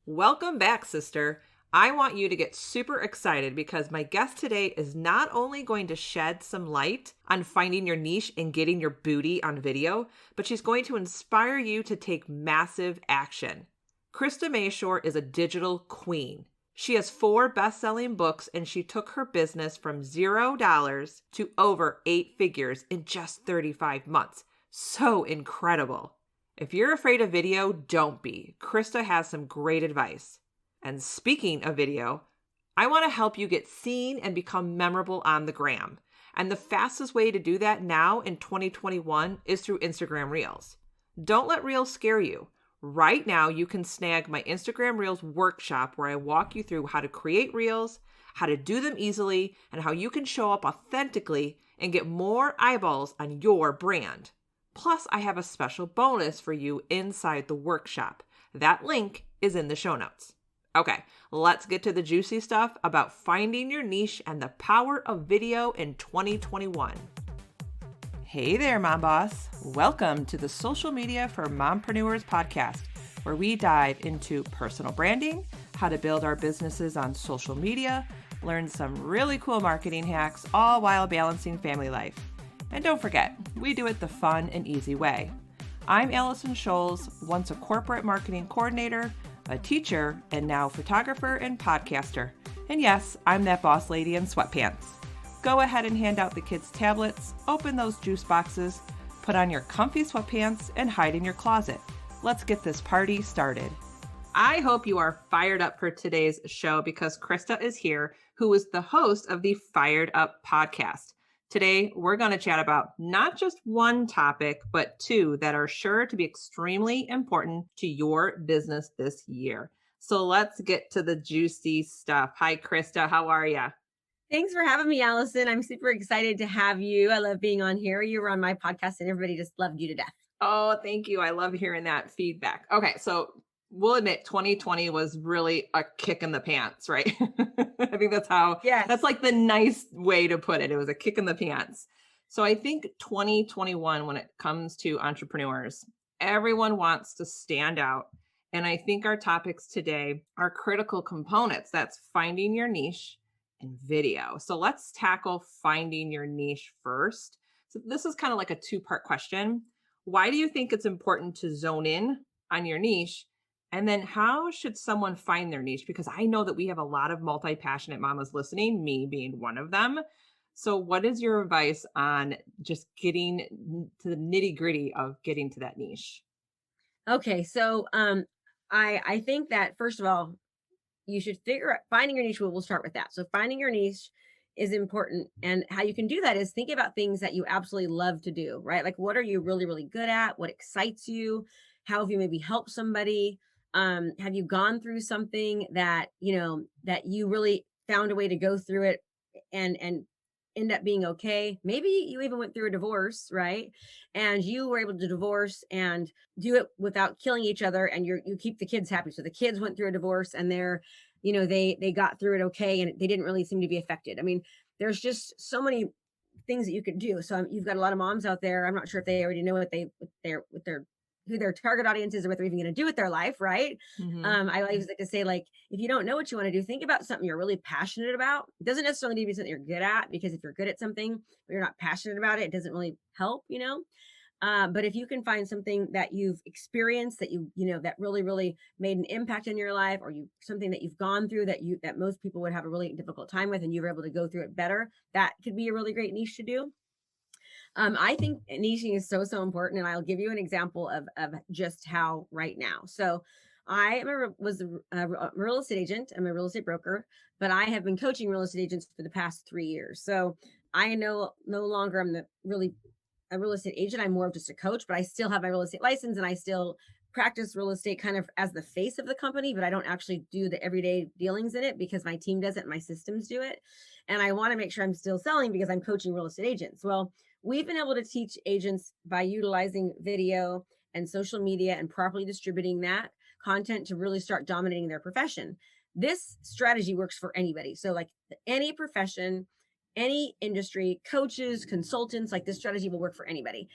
Welcome back, sister. I want you to get super excited because my guest today is not only going to shed some light on finding your niche and getting your booty on video, but she's going to inspire you to take massive action. Krista Mashore is a digital queen. She has 4 best-selling books and she took her business from $0 to over 8 figures in just 35 months. So incredible. If you're afraid of video, don't be. Krista has some great advice. And speaking of video, I want to help you get seen and become memorable on the gram. And the fastest way to do that now in 2021 is through Instagram Reels. Don't let Reels scare you. Right now, you can snag my Instagram Reels workshop where I walk you through how to create Reels, how to do them easily, and how you can show up authentically and get more eyeballs on your brand. Plus, I have a special bonus for you inside the workshop. That link is in the show notes. Okay, let's get to the juicy stuff about finding your niche and the power of video in 2021. Hey there, Mom Boss. Welcome to the Social Media for Mompreneurs podcast, where we dive into personal branding, how to build our businesses on social media, learn some really cool marketing hacks, all while balancing family life. And don't forget, we do it the fun and easy way. I'm Allison Scholes, once a corporate marketing coordinator, a teacher, and now photographer and podcaster. And yes, I'm that boss lady in sweatpants. Go ahead and hand out the kids tablets, open those juice boxes, put on your comfy sweatpants, and hide in your closet. Let's get this party started. I hope you are fired up for today's show because Krista is here, who is the host of the Fired Up podcast. Today, we're going to chat about not just one topic, but 2 that are sure to be extremely important to your business this year. So let's get to the juicy stuff. Hi, Krista. How are you? Thanks for having me, Allison. I'm super excited to have you. I love being on here. You were on my podcast and everybody just loved you to death. Oh, thank you. I love hearing that feedback. Okay, so we'll admit 2020 was really a kick in the pants, right? I think that's like the nice way to put it. It was a kick in the pants. So I think 2021, when it comes to entrepreneurs, everyone wants to stand out. And I think our topics today are critical components. That's finding your niche and video. So let's tackle finding your niche first. So this is kind of like a 2-part question. Why do you think it's important to zone in on your niche? And then how should someone find their niche? Because I know that we have a lot of multi-passionate mamas listening, me being one of them. So what is your advice on just getting to the nitty-gritty of getting to that niche? Okay, so I think that first of all, you should figure out finding your niche. We'll start with that. So finding your niche is important. And how you can do that is think about things that you absolutely love to do, right? Like what are you really, really good at? What excites you? How have you maybe helped somebody? Have you gone through something that, that you really found a way to go through it and end up being okay? Maybe you even went through a divorce, right? And you were able to divorce and do it without killing each other, and you keep the kids happy. So the kids went through a divorce and they got through it okay, and they didn't really seem to be affected. I mean, there's just so many things that you could do. So you've got a lot of moms out there. I'm not sure if they already know what their who their target audience is or what they're even going to do with their life, right? Mm-hmm. I always like to say, like, if you don't know what you want to do, think about something you're really passionate about. It doesn't necessarily need to be something you're good at, because if you're good at something but you're not passionate about it, it doesn't really help. But if you can find something that you've experienced, that that really, really made an impact in your life, or something that you've gone through that most people would have a really difficult time with, and you were able to go through it better, that could be a really great niche to do. I think niching is so, so important. And I'll give you an example of just how right now. So I was a real estate agent. I'm a real estate broker, but I have been coaching real estate agents for the past 3 years. So I know no longer I'm a real estate agent. I'm more of just a coach, but I still have my real estate license and I still practice real estate kind of as the face of the company, but I don't actually do the everyday dealings in it because my team does it, my systems do it. And I want to make sure I'm still selling because I'm coaching real estate agents. Well, we've been able to teach agents by utilizing video and social media and properly distributing that content to really start dominating their profession. This strategy works for anybody. So like any profession, any industry, coaches, consultants, like this strategy will work for anybody.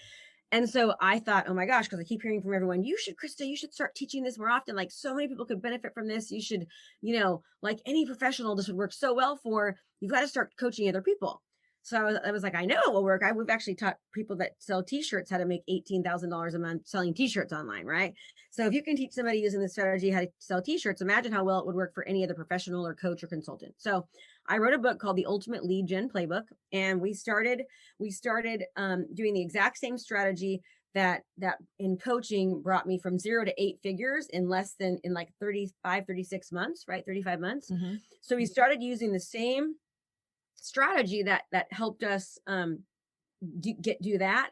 And so I thought, oh my gosh, because I keep hearing from everyone, you should, Krista, you should start teaching this more often. Like so many people could benefit from this. You should, like any professional, this would work so well for. You've got to start coaching other people. So I was like, I know it will work. We've actually taught people that sell t-shirts how to make $18,000 a month selling t-shirts online, right? So if you can teach somebody using this strategy how to sell t-shirts, imagine how well it would work for any other professional or coach or consultant. So I wrote a book called The Ultimate Lead Gen Playbook, and we started doing the exact same strategy that in coaching brought me from 0 to 8 figures in like 36 months, right? 35 months. Mm-hmm. So we started using the same strategy that helped us do that,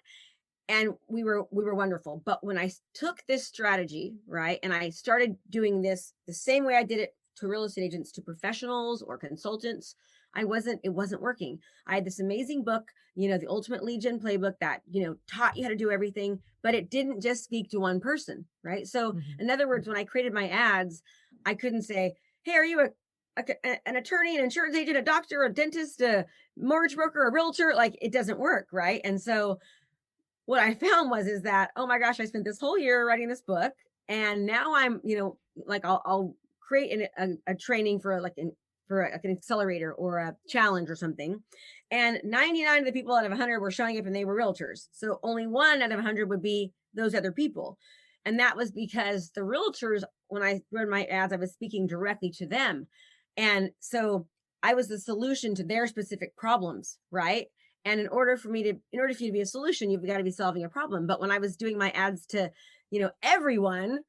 and we were wonderful. But when I took this strategy, right, and I started doing this the same way I did it to real estate agents, to professionals or consultants, it wasn't working. I had this amazing book, The Ultimate Lead Gen Playbook, that taught you how to do everything, but it didn't just speak to one person, right? So Mm-hmm. in other words, when I created my ads, I couldn't say, hey, are you an attorney, an insurance agent, a doctor, a dentist, a mortgage broker, a realtor? Like, it doesn't work, right? And so what I found is that, oh my gosh, I spent this whole year writing this book, and now I'm, like I'll create a training for like an accelerator or a challenge or something, and 99 of the people out of 100 were showing up and they were realtors. So only 1 out of 100 would be those other people, and that was because the realtors, when I read my ads, I was speaking directly to them, and so I was the solution to their specific problems, right? And in order for you to be a solution, you've got to be solving a problem. But when I was doing my ads to, everyone,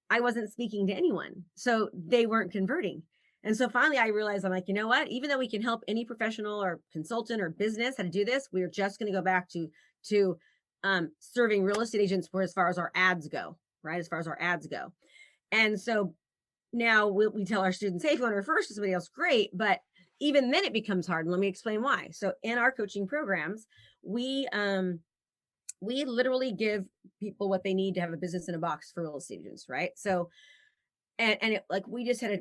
I wasn't speaking to anyone. So they weren't converting. And so finally I realized, I'm like, you know what? Even though we can help any professional or consultant or business how to do this, we're just going to go back to serving real estate agents for as far as our ads go, right? As far as our ads go. And so now we tell our students, hey, if you want to refer to somebody else, great. But even then it becomes hard. And let me explain why. So in our coaching programs, we literally give people what they need to have a business in a box for real estate agents, right? So like we just had a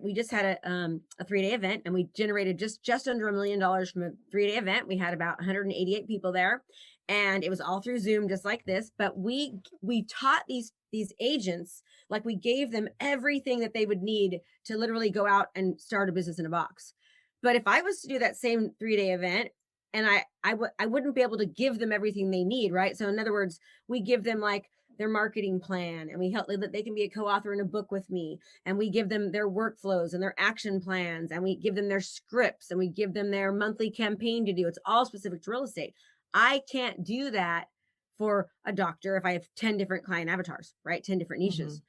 3-day event, and we generated just under $1 million from a 3-day event. We had about 188 people there, and it was all through Zoom, just like this. But we taught these agents, like we gave them everything that they would need to literally go out and start a business in a box. But if I was to do that same 3-day event, and I wouldn't be able to give them everything they need, right? So in other words, we give them like their marketing plan, and we help that they can be a co-author in a book with me, and we give them their workflows and their action plans, and we give them their scripts, and we give them their monthly campaign to do. It's all specific to real estate. I can't do that for a doctor if I have 10 different client avatars, right? 10 different niches. Mm-hmm.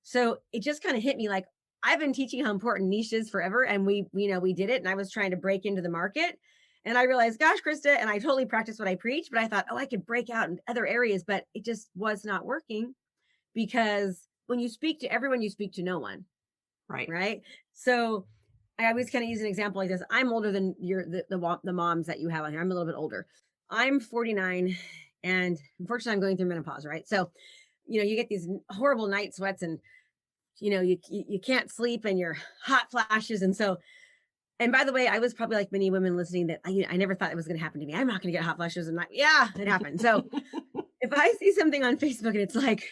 So it just kind of hit me like, I've been teaching how important niche is forever, and we did it, and I was trying to break into the market. And I realized, gosh, Krista, and I totally practiced what I preach, but I thought, oh, I could break out in other areas, but it just was not working, because when you speak to everyone, you speak to no one. Right. Right. So I always kind of use an example like this. I'm older than the moms that you have on here. I'm a little bit older. I'm 49, and unfortunately I'm going through menopause. Right. So, you get these horrible night sweats, and, you can't sleep, and you're hot flashes. And by the way, I was probably like many women listening, that I never thought it was going to happen to me. I'm not going to get hot flashes, and yeah, it happened. So if I see something on Facebook and it's like,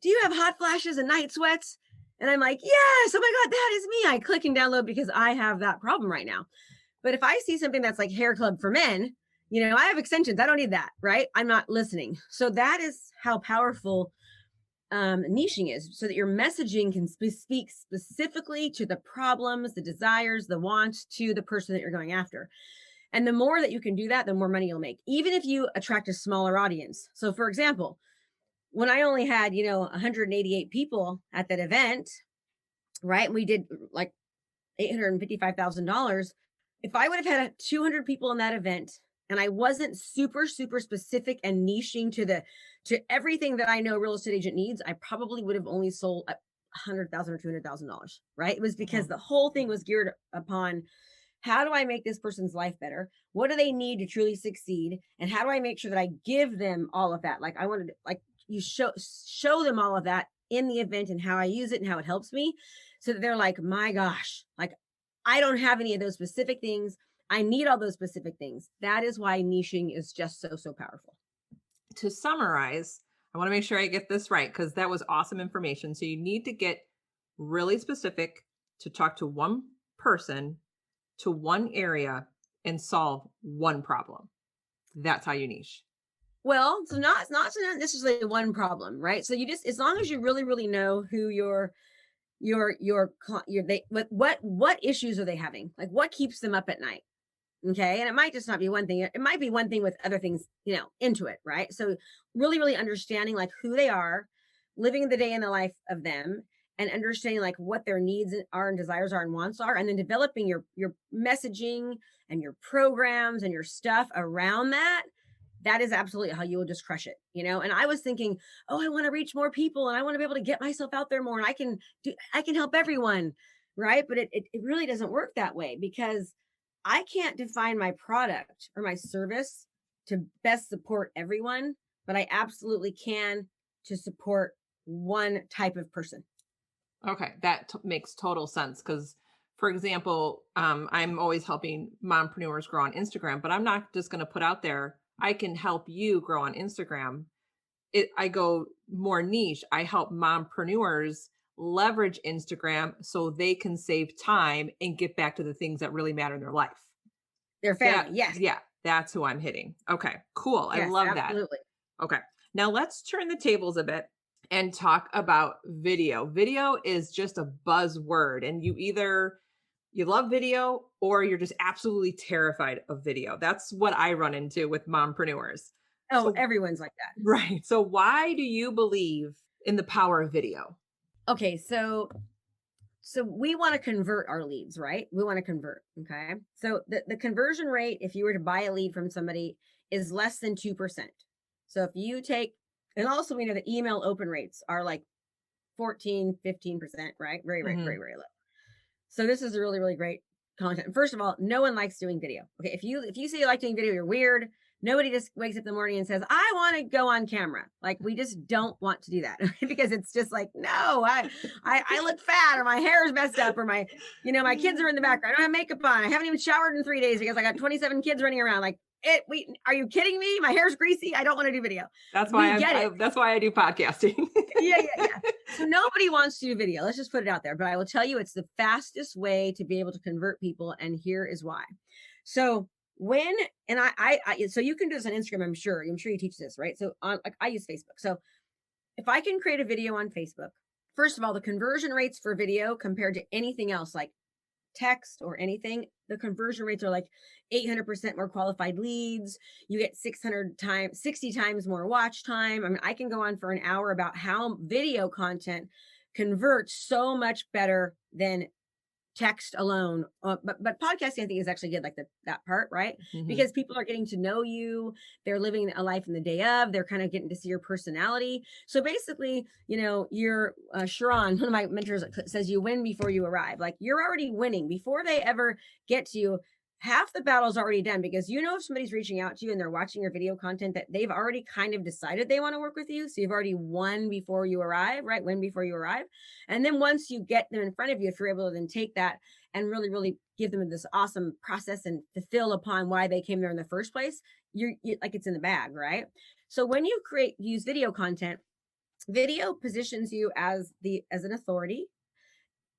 do you have hot flashes and night sweats? And I'm like, yes, oh my God, that is me. I click and download because I have that problem right now. But if I see something that's like hair club for men, I have extensions. I don't need that, right? I'm not listening. So that is how powerful niching is, so that your messaging can speak specifically to the problems, the desires, the wants, to the person that you're going after. And the more that you can do that, the more money you'll make, even if you attract a smaller audience. So for example, when I only had, 188 people at that event, right? We did like $855,000. If I would have had 200 people in that event, and I wasn't super, super specific and niching to everything that I know a real estate agent needs, I probably would have only sold $100,000 or $200,000, right? It was because the whole thing was geared upon, how do I make this person's life better? What do they need to truly succeed? And how do I make sure that I give them all of that? Like, I wanted to, like, you show them all of that in the event, and how I use it and how it helps me, so that they're like, my gosh, like, I don't have any of those specific things. I need all those specific things. That is why niching is just so, so powerful. To summarize, I want to make sure I get this right because that was awesome information. So you need to get really specific to talk to one person, to one area, and solve one problem. That's how you niche. Well, so not necessarily one problem, right? So you just, as long as you really really know who your they what issues are they having? Like what keeps them up at night? Okay. And it might just not be one thing. It might be one thing with other things, into it, right? So really, really understanding like who they are, living the day in the life of them, and understanding like what their needs are and desires are and wants are, and then developing your messaging and your programs and your stuff around that. That is absolutely how you will just crush it. And I was thinking, oh, I want to reach more people and I want to be able to get myself out there more and I can help everyone. Right. But it really doesn't work that way because I can't define my product or my service to best support everyone, but I absolutely can to support one type of person. Okay, that makes total sense because, for example, I'm always helping mompreneurs grow on Instagram, but I'm not just going to put out there, I can help you grow on Instagram. I go more niche. I help mompreneurs leverage Instagram so they can save time and get back to the things that really matter in their life. Their family, yes. Yeah, that's who I'm hitting. Okay, cool. I Yes, love that. absolutely. Okay. Now let's turn the tables a bit and talk about video. Video is just a buzzword, and you love video or you're just absolutely terrified of video. That's what I run into with mompreneurs. Oh, So everyone's like that. right. So why do you believe in the power of video? Okay, so we want to convert our leads, right? We want to convert. Okay. So the conversion rate, if you were to buy a lead from somebody, is less than 2%. So if you take, and also we know the email open rates are like 14, 15%, right? Very, very, very, Mhm. very low. So this is a really, really great content. First of all, no one likes doing video. Okay. If you say you like doing video, you're weird. Nobody just wakes up in the morning and says, I want to go on camera. Like we just don't want to do that because it's just like, no, I look fat or my hair is messed up or my kids are in the background. I don't have makeup on. I haven't even showered in 3 days because I got 27 kids running around. Like are you kidding me? My hair's greasy. I don't want to do video. That's We why get it. that's why I do podcasting. Yeah. So nobody wants to do video. Let's just put it out there. But I will tell you, it's the fastest way to be able to convert people. And here is why. So so you can do this on Instagram, I'm sure you teach this, right? So I use Facebook. So if I can create a video on Facebook, first of all, the conversion rates for video compared to anything else, like text or anything, the conversion rates are like 800% more qualified leads. You get 60 times more watch time. I mean, I can go on for an hour about how video content converts so much better than text alone. But podcasting, I think, is actually good, like that part, right? Mhm. Because people are getting to know you. They're living a life in the day of. They're kind of getting to see your personality. So basically, you're Sharon, one of my mentors, says you win before you arrive. Like you're already winning before they ever get to you. Half the battle's already done because if somebody's reaching out to you and they're watching your video content that they've already kind of decided they want to work with you. So you've already won before you arrive, right? Win before you arrive. And then once you get them in front of you, if you're able to then take that and really, really give them this awesome process and fulfill upon why they came there in the first place, you like it's in the bag, right? So when you use video content, video positions you as an authority.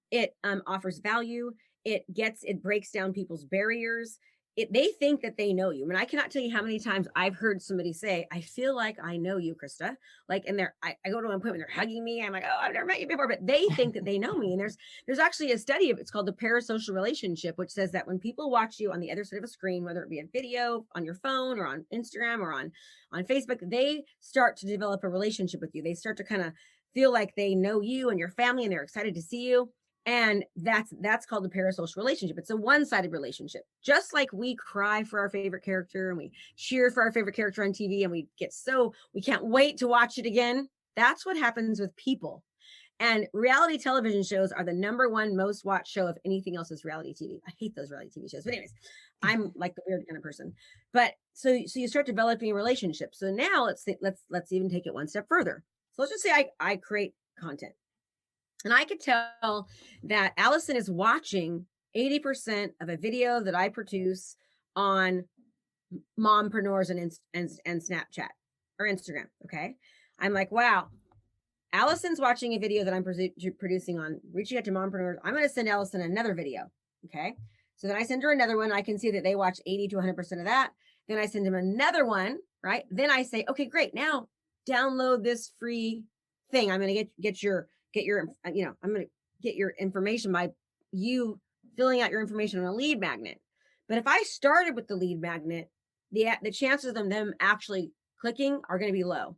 It offers value. It breaks down people's barriers. They think that they know you. I mean, I cannot tell you how many times I've heard somebody say, I feel like I know you, Krista. Like, and I go to an appointment, they're hugging me. I'm like, oh, I've never met you before, but they think that they know me. And there's actually a study of it's called the parasocial relationship, which says that when people watch you on the other side of a screen, whether it be a video on your phone or on Instagram or on Facebook, they start to develop a relationship with you. They start to kind of feel like they know you and your family and they're excited to see you. And that's called the parasocial relationship. It's a one-sided relationship. Just like we cry for our favorite character and we cheer for our favorite character on TV and we can't wait to watch it again. That's what happens with people. And reality television shows are the number one most watched show if anything else is reality TV. I hate those reality TV shows. But anyways, I'm like the weird kind of person. But so you start developing relationships. So now let's even take it one step further. So let's just say I create content. And I could tell that Allison is watching 80% of a video that I produce on mompreneurs and Snapchat, or Instagram. Okay. I'm like, wow, Allison's watching a video that I'm producing on reaching out to mompreneurs. I'm going to send Allison another video. Okay. So then I send her another one. I can see that they watch 80 to 100% of that. Then I send him another one. Right. Then I say, okay, great. Now download this free thing. I'm going to get your, I'm going to get your information by you filling out your information on a lead magnet. But if I started with the lead magnet, the chances of them actually clicking are going to be low.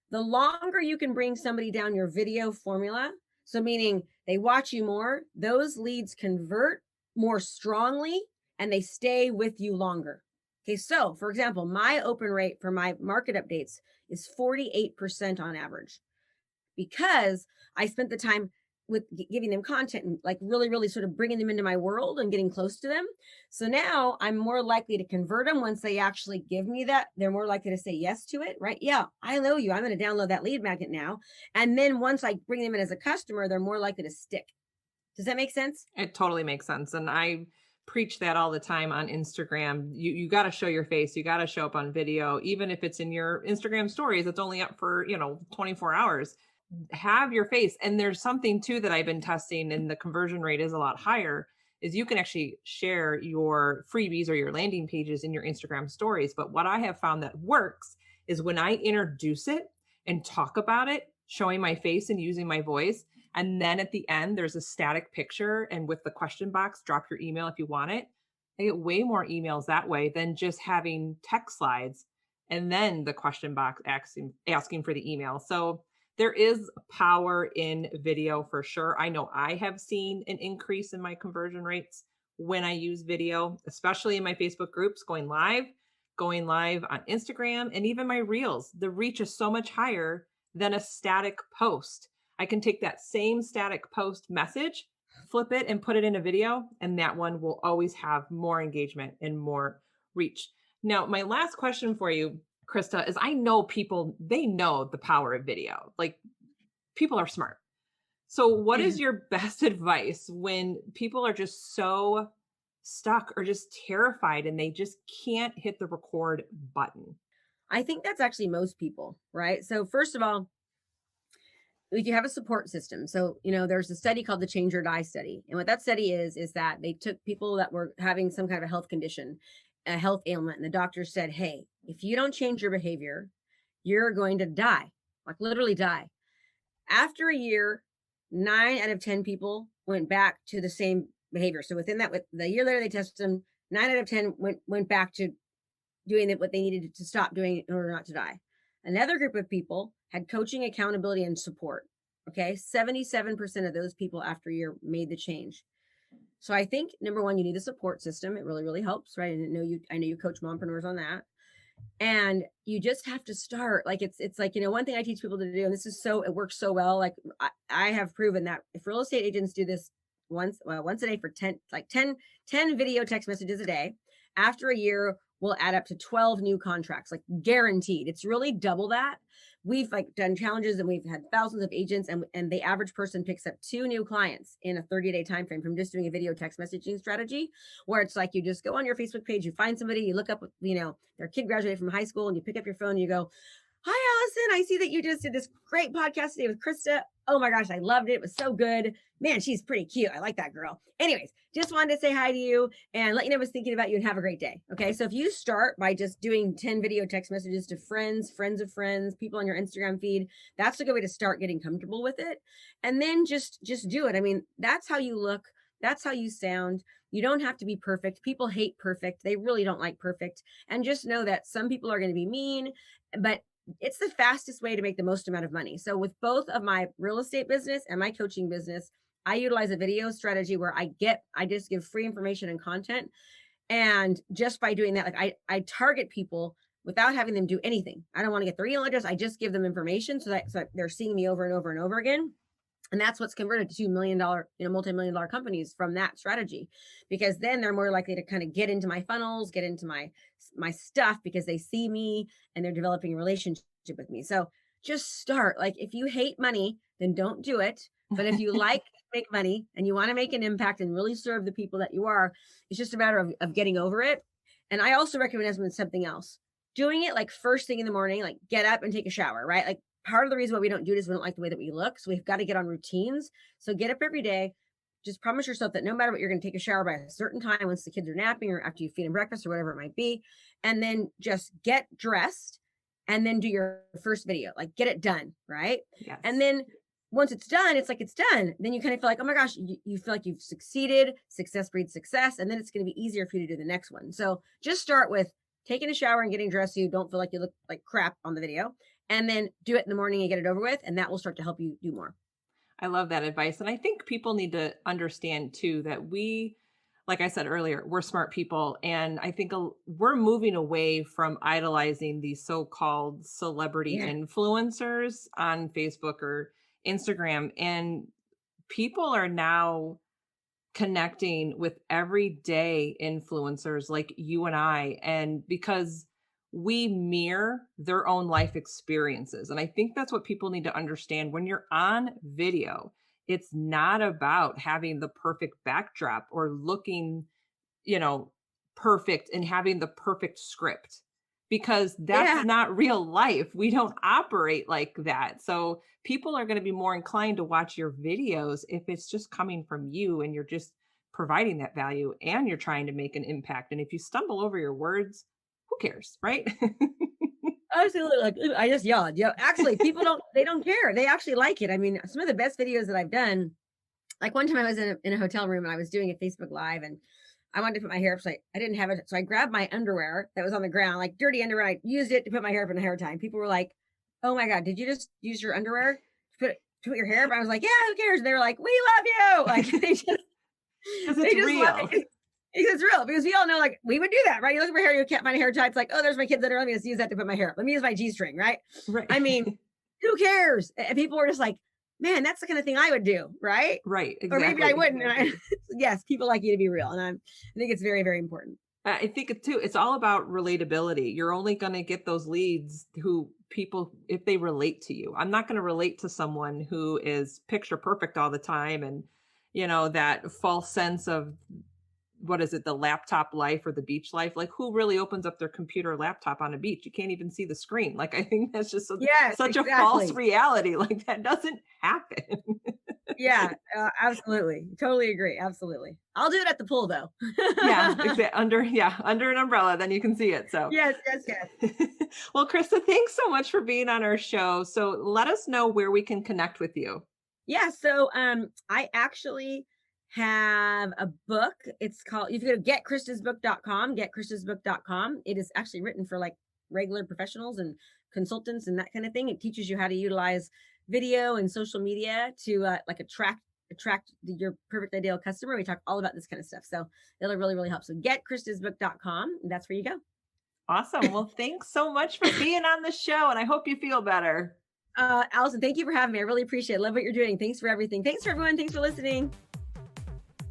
The longer you can bring somebody down your video formula, so meaning they watch you more, those leads convert more strongly and they stay with you longer. Okay, so for example, my open rate for my market updates is 48% on average because I spent the time with giving them content and like really, really sort of bringing them into my world and getting close to them. So now I'm more likely to convert them once they actually give me that. They're more likely to say yes to it, right? Yeah, I know you. I'm going to download that lead magnet now. And then once I bring them in as a customer, they're more likely to stick. Does that make sense? It totally makes sense. And I preach that all the time on Instagram. You got to show your face. You got to show up on video, even if it's in your Instagram stories. It's only up for, 24 hours. Have your face. And there's something too that I've been testing, and the conversion rate is a lot higher, is you can actually share your freebies or your landing pages in your Instagram stories. But what I have found that works is when I introduce it and talk about it, showing my face and using my voice. And then at the end, there's a static picture. And with the question box, drop your email if you want it. I get way more emails that way than just having text slides and then the question box asking for the email. So there is power in video for sure. I know I have seen an increase in my conversion rates when I use video, especially in my Facebook groups, going live on Instagram, and even my reels. The reach is so much higher than a static post. I can take that same static post message, flip it and put it in a video, and that one will always have more engagement and more reach. Now, my last question for you, Krista, is I know people, they know the power of video. Like, people are smart. So what is your best advice when people are just so stuck or just terrified and they just can't hit the record button? I think that's actually most people, right? So first of all, you have a support system. So, there's a study called the Change or Die study. And what that study is that they took people that were having some kind of health condition, a health ailment, and the doctor said, hey, if you don't change your behavior, you're going to die, like literally die. After a year, 9 out of 10 people went back to the with the year later, they tested them, 9 out of 10 went back to doing what they needed to stop doing in order not to die. Another group of people had coaching, accountability, and support. Okay. 77% of those people after a year made the change. So I think number one, you need a support system. It really, really helps, right? And I know you coach mompreneurs on that. And you just have to start. Like it's like, one thing I teach people to do, and it works so well. Like I have proven that if real estate agents do this once a day for 10 video text messages a day, after a year, will add up to 12 new contracts, like guaranteed. It's really double that. We've done challenges and we've had thousands of agents, and the average person picks up 2 new clients in a 30-day time frame from just doing a video text messaging strategy, where it's like you just go on your Facebook page, you find somebody, you look up, their kid graduated from high school, and you pick up your phone and you go, hi, Allison, I see that you just did this great podcast today with Krista. Oh my gosh, I loved it. It was so good. Man, she's pretty cute. I like that girl. Anyways, just wanted to say hi to you and let you know I was thinking about you, and have a great day. Okay. So if you start by just doing 10 video text messages to friends, friends of friends, people on your Instagram feed, that's a good way to start getting comfortable with it. And then just do it. I mean, that's how you look. That's how you sound. You don't have to be perfect. People hate perfect. They really don't like perfect. And just know that some people are going to be mean, but it's the fastest way to make the most amount of money. So with both of my real estate business and my coaching business, I utilize a video strategy where I just give free information and content. And just by doing that, I target people without having them do anything. I don't want to get their email address. I just give them information so that they're seeing me over and over and over again. And that's what's converted to $2 million, multi-million-dollar companies from that strategy, because then they're more likely to kind of get into my funnels, get into my stuff, because they see me and they're developing a relationship with me. So just start. Like, if you hate money, then don't do it. But if you like to make money and you want to make an impact and really serve the people that you are, it's just a matter of getting over it. And I also recommend something else. doing it like first thing in the morning, like get up and take a shower, right? Like part of the reason why we don't do it is we don't like the way that we look. So we've got to get on routines. So get up every day. Just promise yourself that no matter what, you're going to take a shower by a certain time once the kids are napping or after you feed them breakfast or whatever it might be. And then just get dressed and then do your first video, like get it done, right? Yes. And then once it's done, it's like it's done. Then you kind of feel like, oh my gosh, you feel like you've succeeded. Success breeds success. And then it's going to be easier for you to do the next one. So just start with taking a shower and getting dressed so you don't feel like you look like crap on the video. And then do it in the morning and get it over with. And that will start to help you do more. I love that advice. And I think people need to understand too that we, like I said earlier, we're smart people. And I think we're moving away from idolizing these so-called celebrity influencers on Facebook or Instagram. And people are now connecting with everyday influencers like you and I. And because we mirror their own life experiences. And I think that's what people need to understand. When you're on video, it's not about having the perfect backdrop or looking, perfect and having the perfect script, because that's not real life. We don't operate like that. So people are going to be more inclined to watch your videos if it's just coming from you and you're just providing that value and you're trying to make an impact. And if you stumble over your words, who cares, right? Absolutely. Like I just yelled. Actually, people they don't care. They actually like it. I mean, some of the best videos that I've done, like one time I was in a hotel room and I was doing a Facebook Live and I wanted to put my hair up. So I didn't have it. So I grabbed my underwear that was on the ground, like dirty underwear. I used it to put my hair up in a hair tie. And people were like, oh my God, did you just use your underwear to put your hair up? I was like, yeah, who cares? And they were like, we love you. Like they just real. love it. It's real because we all know, like, we would do that, right? You look at my hair, you can't find a hair tie. It's like, oh, there's my kids that are. Let me just use that to put my hair up. Let me use my G-string, right? Right. I mean, who cares? And people were just like, man, that's the kind of thing I would do, right? Right. Exactly. Or maybe I wouldn't. And yes, people like you to be real. And I think it's very, very important. I think it's all about relatability. You're only going to get those leads if they relate to you. I'm not going to relate to someone who is picture perfect all the time. And, that false sense of, what is it, the laptop life or the beach life? Like, who really opens up their computer laptop on a beach? You can't even see the screen. Like, I think that's just such a false reality. Like, that doesn't happen. Yeah, absolutely. Totally agree. Absolutely. I'll do it at the pool though. Under an umbrella, then you can see it. So yes. Well, Krista, thanks so much for being on our show. So let us know where we can connect with you. Yeah. So I actually have a book. It's called, you can go to getkristasbook.com. It is actually written for like regular professionals and consultants and that kind of thing. It teaches you how to utilize video and social media to like attract your perfect ideal customer. We talk all about this kind of stuff. So it'll really, really help. So getkristasbook.com. That's where you go. Awesome. Well, thanks so much for being on the show. And I hope you feel better. Allison, thank you for having me. I really appreciate it. Love what you're doing. Thanks for everything. Thanks for everyone. Thanks for listening.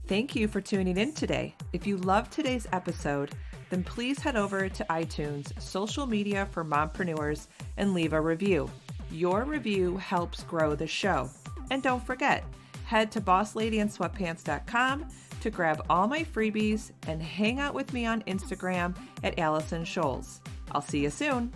Thank you for tuning in today. If you loved today's episode, then please head over to iTunes, social media for mompreneurs, and leave a review. Your review helps grow the show. And don't forget, head to bossladyandsweatpants.com to grab all my freebies and hang out with me on Instagram at Allison Scholes. I'll see you soon.